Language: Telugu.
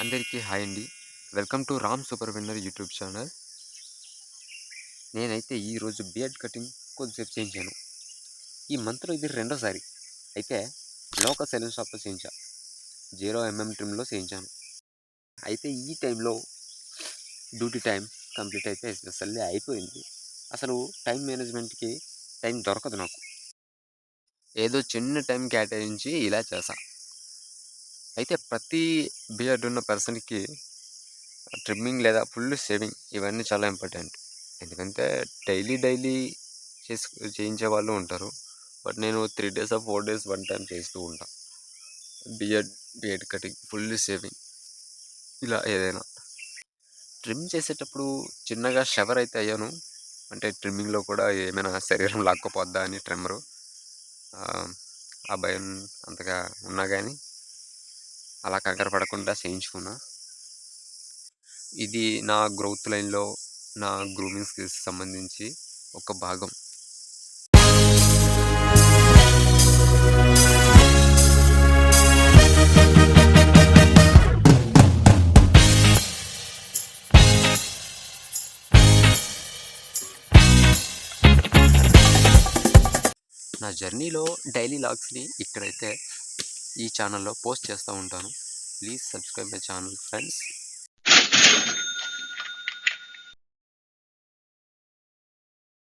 అందరికీ హాయ్ అండి. Welcome to Ram super winner YouTube channel. నేనైతే ఈరోజు బియర్డ్ కటింగ్ కొద్దిసేపు చేయించాను. ఈ మంత్లో ఇది రెండోసారి. అయితే లోకల్ సెలూన్ షాప్లో చేయించా. 0mm ట్రిమ్లో చేయించాను. అయితే ఈ టైంలో డ్యూటీ టైం కంప్లీట్ అయితే అసలు అయిపోయింది. అసలు టైం మేనేజ్మెంట్కి టైం దొరకదు నాకు. ఏదో చిన్న టైం కేటాయించి ఇలా చేశా. అయితే ప్రతి బియర్డ్ ఉన్న పర్సన్కి ట్రిమ్మింగ్ లేదా ఫుల్ షేవింగ్ ఇవన్నీ చాలా ఇంపార్టెంట్. ఎందుకంటే డైలీ చేయించే వాళ్ళు ఉంటారు. బట్ నేను 3 days or 4 days one time చేస్తూ ఉంటా. బియర్డ్ కటింగ్, ఫుల్ షేవింగ్ ఇలా ఏదైనా. ట్రిమ్ చేసేటప్పుడు చిన్నగా షవర్ అయితే అయ్యాను. అంటే ట్రిమ్మింగ్లో కూడా ఏమైనా శరీరం లాక్కపోద్దా అని ట్రిమ్మరు. ఆ భయం అంతగా ఉన్నా కానీ అలా కంగారు పడకుండా చేయించుకున్నా. ఇది నా గ్రోత్ లైన్లో నా గ్రూమింగ్ స్కిల్స్ సంబంధించి ఒక భాగం. నా జర్నీలో డైలీ లాగ్స్ని ఇక్కడైతే ఈ ఛానల్లో పోస్ట్ చేస్తూ ఉంటాను. Please subscribe my channel friends.